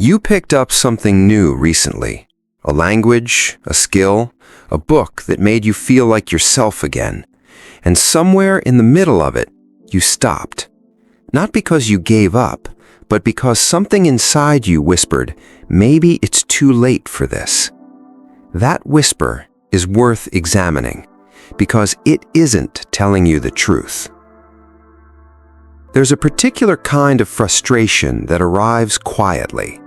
You picked up something new recently, a language, a skill, a book that made you feel like yourself again. And somewhere in the middle of it, you stopped. Not because you gave up, but because something inside you whispered, maybe it's too late for this. That whisper is worth examining, because it isn't telling you the truth. There's a particular kind of frustration that arrives quietly.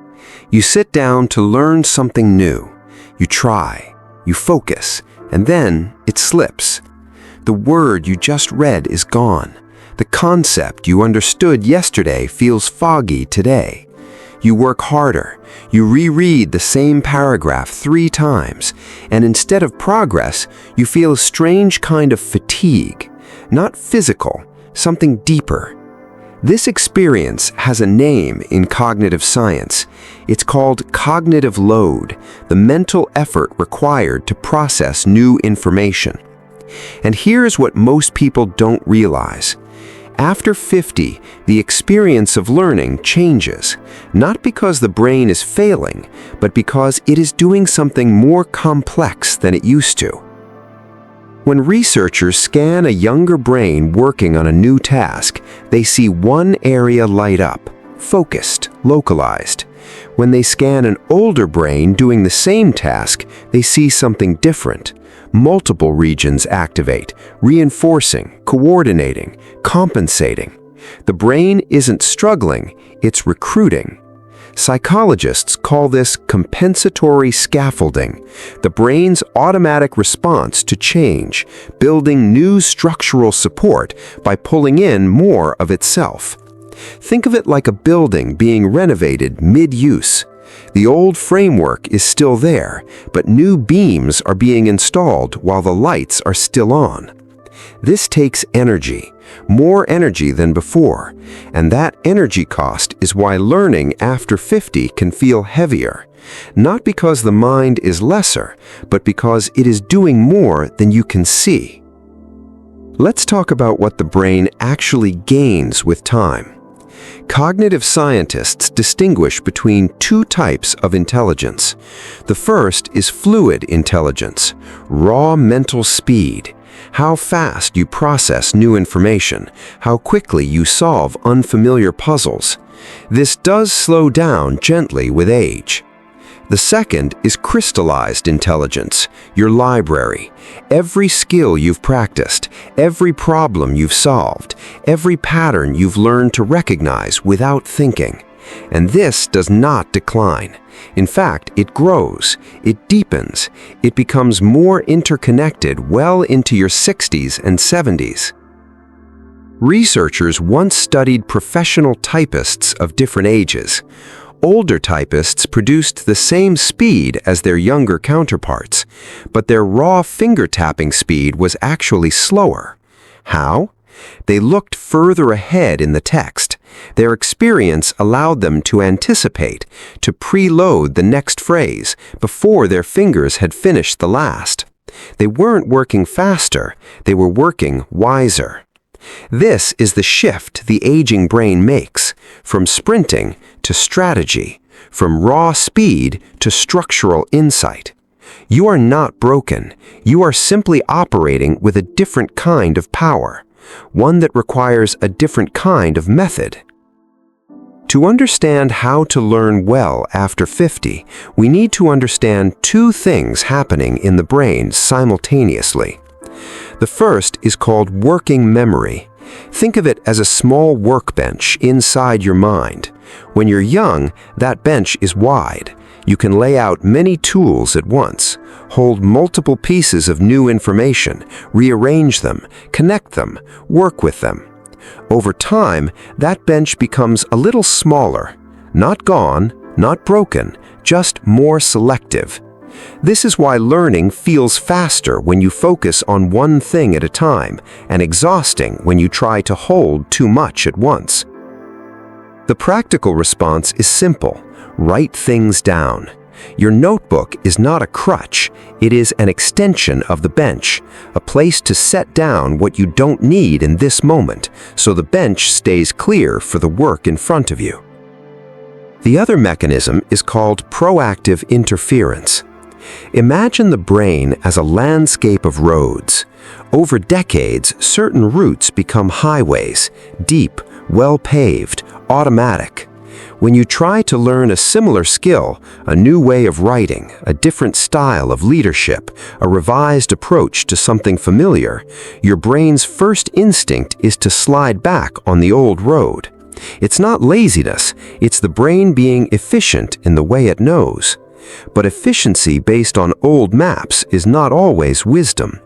You sit down to learn something new. You try, you focus, and then it slips. The word you just read is gone. The concept you understood yesterday feels foggy today. You work harder. You reread the same paragraph 3 times, and instead of progress, you feel a strange kind of fatigue. Not physical, something deeper. This experience has a name in cognitive science. It's called cognitive load, the mental effort required to process new information. And here's what most people don't realize. After 50, the experience of learning changes, not because the brain is failing, but because it is doing something more complex than it used to. When researchers scan a younger brain working on a new task, they see one area light up, focused, localized. When they scan an older brain doing the same task, they see something different. Multiple regions activate, reinforcing, coordinating, compensating. The brain isn't struggling, it's recruiting. Psychologists call this compensatory scaffolding, the brain's automatic response to change, building new structural support by pulling in more of itself. Think of it like a building being renovated mid-use. The old framework is still there, but new beams are being installed while the lights are still on. This takes energy, more energy than before, and that energy cost is why learning after 50 can feel heavier. Not because the mind is lesser, but because it is doing more than you can see. Let's talk about what the brain actually gains with time. Cognitive scientists distinguish between 2 types of intelligence. The first is fluid intelligence, raw mental speed. How fast you process new information, how quickly you solve unfamiliar puzzles. This does slow down gently with age. The second is crystallized intelligence, your library. Every skill you've practiced, every problem you've solved, every pattern you've learned to recognize without thinking. And this does not decline. In fact, it grows, it deepens, it becomes more interconnected well into your 60s and 70s. Researchers once studied professional typists of different ages. Older typists produced the same speed as their younger counterparts, but their raw finger-tapping speed was actually slower. How? They looked further ahead in the text. Their experience allowed them to anticipate, to preload the next phrase before their fingers had finished the last. They weren't working faster, they were working wiser. This is the shift the aging brain makes, from sprinting to strategy, from raw speed to structural insight. You are not broken, you are simply operating with a different kind of power, one that requires a different kind of method. To understand how to learn well after 50, we need to understand 2 things happening in the brain simultaneously. The first is called working memory. Think of it as a small workbench inside your mind. When you're young, that bench is wide. You can lay out many tools at once, hold multiple pieces of new information, rearrange them, connect them, work with them. Over time, that bench becomes a little smaller, not gone, not broken, just more selective. This is why learning feels faster when you focus on one thing at a time, and exhausting when you try to hold too much at once. The practical response is simple: write things down. Your notebook is not a crutch, it is an extension of the bench, a place to set down what you don't need in this moment, so the bench stays clear for the work in front of you. The other mechanism is called proactive interference. Imagine the brain as a landscape of roads. Over decades, certain routes become highways, deep, well-paved, automatic. When you try to learn a similar skill, a new way of writing, a different style of leadership, a revised approach to something familiar, your brain's first instinct is to slide back on the old road. It's not laziness, it's the brain being efficient in the way it knows. But efficiency based on old maps is not always wisdom.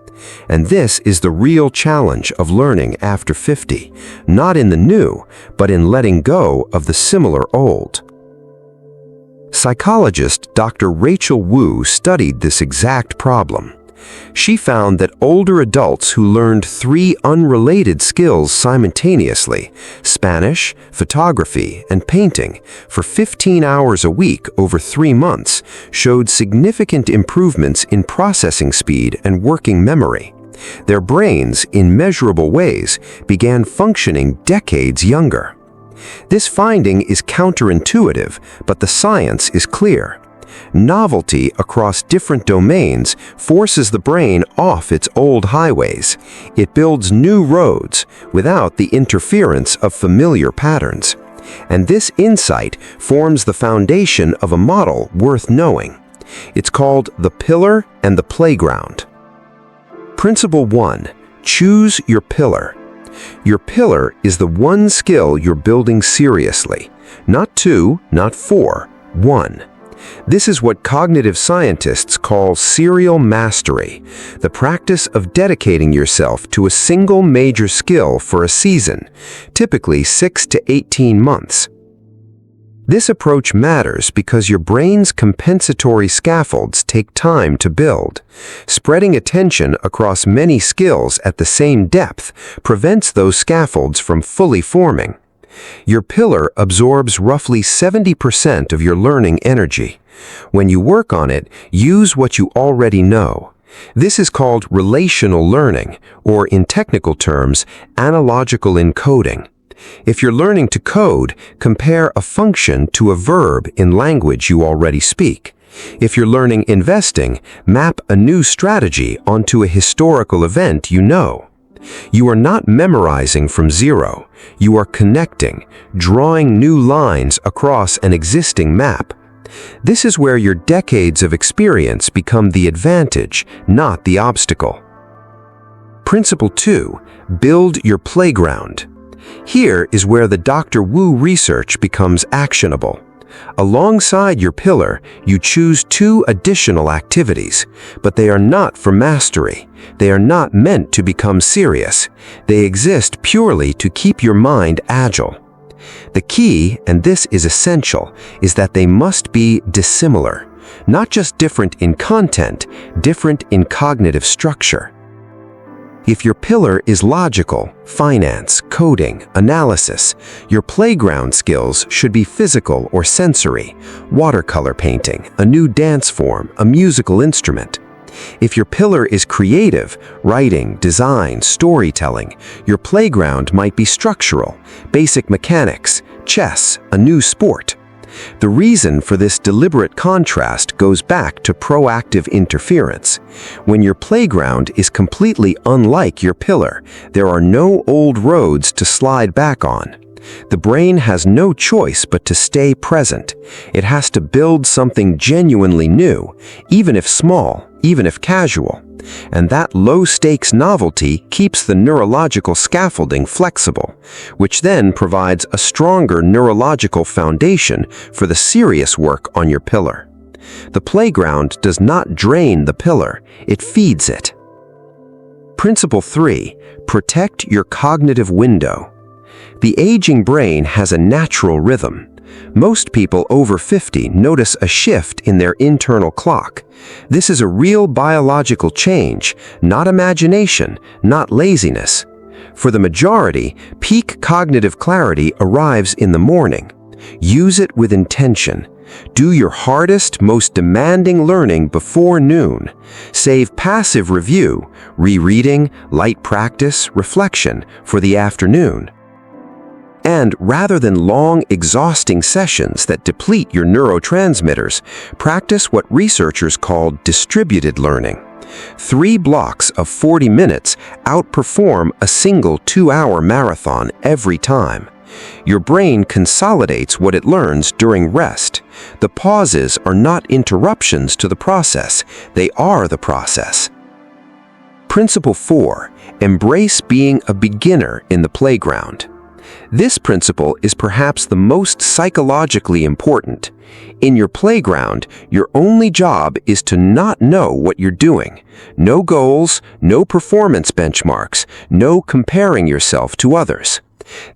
And this is the real challenge of learning after 50, not in the new, but in letting go of the similar old. Psychologist Dr. Rachel Wu studied this exact problem. She found that older adults who learned 3 unrelated skills simultaneously, Spanish, photography, and painting, for 15 hours a week over 3 months, showed significant improvements in processing speed and working memory. Their brains, in measurable ways, began functioning decades younger. This finding is counterintuitive, but the science is clear. Novelty across different domains forces the brain off its old highways. It builds new roads without the interference of familiar patterns. And this insight forms the foundation of a model worth knowing. It's called the pillar and the playground. Principle 1. Choose your pillar. Your pillar is the one skill you're building seriously. Not 2, not 4, 1. This is what cognitive scientists call serial mastery, the practice of dedicating yourself to a single major skill for a season, typically 6 to 18 months. This approach matters because your brain's compensatory scaffolds take time to build. Spreading attention across many skills at the same depth prevents those scaffolds from fully forming. Your pillar absorbs roughly 70% of your learning energy. When you work on it, use what you already know. This is called relational learning, or in technical terms, analogical encoding. If you're learning to code, compare a function to a verb in language you already speak. If you're learning investing, map a new strategy onto a historical event you know. You are not memorizing from zero. You are connecting, drawing new lines across an existing map. This is where your decades of experience become the advantage, not the obstacle. Principle 2. Build your playground. Here is where the Dr. Wu research becomes actionable. Alongside your pillar, you choose 2 additional activities, but they are not for mastery. They are not meant to become serious. They exist purely to keep your mind agile. The key, and this is essential, is that they must be dissimilar, not just different in content, different in cognitive structure. If your pillar is logical, finance, coding, analysis, your playground skills should be physical or sensory, watercolor painting, a new dance form, a musical instrument. If your pillar is creative, writing, design, storytelling, your playground might be structural, basic mechanics, chess, a new sport. The reason for this deliberate contrast goes back to proactive interference. When your playground is completely unlike your pillar, there are no old roads to slide back on. The brain has no choice but to stay present. It has to build something genuinely new, even if small, even if casual. And that low-stakes novelty keeps the neurological scaffolding flexible, which then provides a stronger neurological foundation for the serious work on your pillar. The playground does not drain the pillar, it feeds it. Principle 3. Protect your cognitive window. The aging brain has a natural rhythm. Most people over 50 notice a shift in their internal clock. This is a real biological change, not imagination, not laziness. For the majority, peak cognitive clarity arrives in the morning. Use it with intention. Do your hardest, most demanding learning before noon. Save passive review, rereading, light practice, reflection for the afternoon. And rather than long, exhausting sessions that deplete your neurotransmitters, practice what researchers call distributed learning. 3 blocks of 40 minutes outperform a single 2-hour marathon every time. Your brain consolidates what it learns during rest. The pauses are not interruptions to the process, they are the process. Principle 4. Embrace being a beginner in the playground. This principle is perhaps the most psychologically important. In your playground, your only job is to not know what you're doing. No goals, no performance benchmarks, no comparing yourself to others.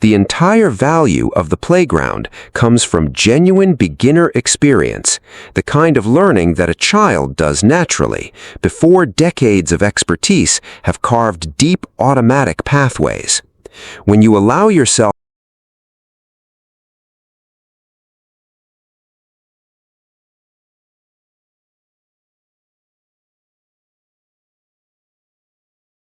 The entire value of the playground comes from genuine beginner experience, the kind of learning that a child does naturally, before decades of expertise have carved deep automatic pathways. When you allow yourself